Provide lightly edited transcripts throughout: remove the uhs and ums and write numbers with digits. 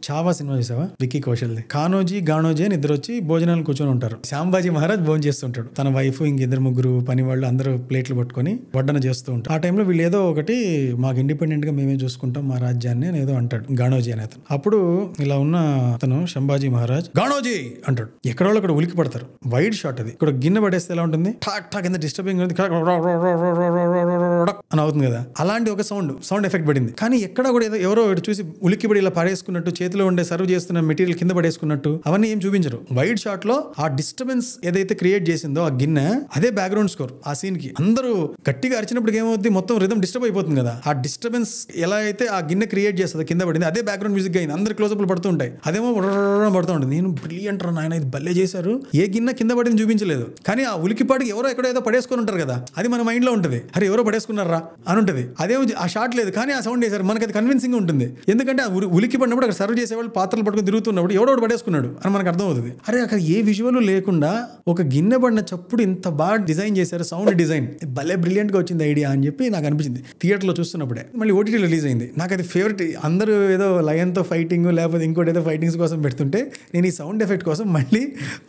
Chhaava cinema చూసావా? విక్కీ కౌశల్ది. కానోజీ గానోజీ అని ఇద్దరు వచ్చి భోజనాలు కూర్చొని ఉంటారు. శాంబాజీ మహారాజ్ భోజనం చేస్తుంటాడు. తన వైఫ్ ఇంకిద్దరు ముగ్గురు పని వాళ్ళు అందరూ ప్లేట్లు పట్టుకొని వడ్డన చేస్తూ ఉంటారు. ఆ టైంలో వీళ్ళు ఏదో ఒకటి మాకు ఇండిపెండెంట్ గా మేమే చూసుకుంటాం మా రాజ్యాన్ని అని ఏదో అంటాడు గానోజీ అని అతను. అప్పుడు ఇలా ఉన్న అతను శంభాజీ మహారాజ్ గానోజీ అంటాడు. ఎక్కడో అక్కడ ఉలికి పడతారు. వైడ్ షాట్ అది. ఇక్కడ గిన్నె పడేస్తే ఎలా ఉంటుంది? ఠాక్ ఠాక్ ఎంత డిస్టర్బింగ్ అని అవుతుంది కదా, అలాంటి ఒక సౌండ్ ఎఫెక్ట్ పడింది. కానీ ఎక్కడ కూడా ఎవరో చూసి ఉలిక్కిపడి ఇలా పడేసుకున్నట్టు, చేతిలో ఉండే సర్వ్ చేస్తున్న మెటీరియల్ కింద పడేసుకున్నట్టు అవన్నీ ఏం చూపించరు. వైడ్ షాట్ లో ఆ డిస్టర్బెన్స్ ఏదైతే క్రియేట్ చేసిందో ఆ గిన్నె, అదే బ్యాక్గ్రౌండ్ స్కోర్ ఆ సీన్ కి. అందరూ గట్టిగా అరిచినప్పుడు ఏమవుతుంది, మొత్తం రిథం డిస్టర్బ్ అయిపోతుంది కదా. ఆ డిస్టర్బెన్స్ ఎలా అయితే ఆ గిన్నె క్రియేట్ చేస్తుంది కింద పడింది, అదే బ్యాక్గ్రౌండ్ మ్యూజిక్ అయింది. అందరు క్లోజప్లు పడుతూ ఉంటాయి, అదేమో పడుతూ ఉంటుంది. నేను బ్రిలియంట్ రా నాయన, ఇది భలే చేశారు. ఏ గిన్నె కింద పడింది చూపించలేదు, కానీ ఆ ఉలికిపాటికి ఎవరో ఎక్కడో ఏదో పడేసుకొని ఉంటారు కదా, అది మన మైండ్ లో ఉంటుంది. అరే ఎవరో పడేసుకున్నారా అని ఉంటుంది. అదేమో ఆ షాట్ లేదు, కానీ ఆ సౌండ్ చేశారు. మనకి అది కన్విన్సింగ్ ఉంటుంది. ఎందుకంటే ఉలికి పడినప్పుడు అక్కడ సర్వ్ చేసేవాళ్ళు పాత్రలు పట్టుకుని తిరుగుతున్నప్పుడు ఎవడో పడేసుకున్నాడు అని మనకు అర్థం అవుతుంది. అరే అక్కడ ఏ విజువల్ లేకుండా ఒక గిన్నె పడిన చప్పుడు ఇంత బాగా డిజైన్ చేశారు. సౌండ్ డిజైన్ భలే బ్రిలియంట్ గా వచ్చింది ఐడియా అని చెప్పి నాకు అనిపించింది థియేటర్ లో చూస్తున్నప్పుడే. మళ్ళీ ఓటీటీ రిలీజ్ అయింది. నాకు అది ఫేవరెట్. అందరూ ఏదో లయన్ తో ఫైటింగ్ లేకపోతే ఇంకోటి ఏదో ఫైటింగ్స్ కోసం పెడుతుంటే నేను ఈ సౌండ్ ఎఫెక్ట్ కోసం మళ్ళీ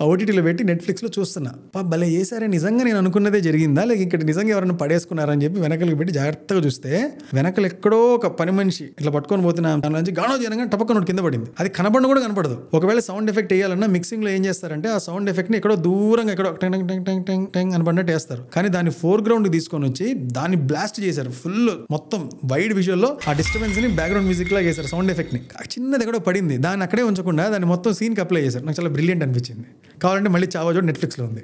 ఓటీటీలో పెట్టి నెట్ఫ్లిక్స్ లో చూస్తున్నా. భలే చేశారే, నిజంగా నేను అనుకున్నదే జరిగిందా లేక ఇక్కడ నిజంగా ఎవరైనా పడేసుకున్నారని చెప్పి వెనకలకు పెట్టి జాగ్రత్తగా చూస్తే వెనకలు ఎక్కడో ఒక పని మనిషి ఇట్లా పట్టుకొని పోతున్నా దాని నుంచి గానో చేయగా టపక్కన కింద పడింది. అది కనబడిన కూడా కనపడదు. ఒకవేళ సౌండ్ ఎఫెక్ట్ వేయాలన్నా మిక్సింగ్ లో ఏం చేస్తారంటే ఆ సౌండ్ ఎఫెక్ట్ ని ఎక్కడో దూరంగా ఎక్కడో టెంగ్ టెంగ్ టెంగ్ టెంగ్ టెంగ్ అని పడినట్టు వేస్తారు. కానీ దాన్ని ఫోర్ గ్రౌండ్ తీసుకొని వచ్చి దాన్ని బ్లాస్ట్ చేశారు. ఫుల్ మొత్తం వైడ్ విజువల్ లో ఆ డిస్టర్బెన్స్ ని బ్యాక్గ్రౌండ్ మ్యూజిక్ లా చేశారు. సౌండ్ ఎఫెక్ట్ ని చిన్నది ఎక్కడో పడింది, దాన్ని అక్కడే ఉంచకుండా దాన్ని మొత్తం సీన్ కి అప్లై చేశారు. నాకు చాలా బ్రిలియంట్ అనిపించింది. కావాలంటే మళ్ళీ చావా చూడ నెట్ఫ్లిక్స్ లో ఉంది.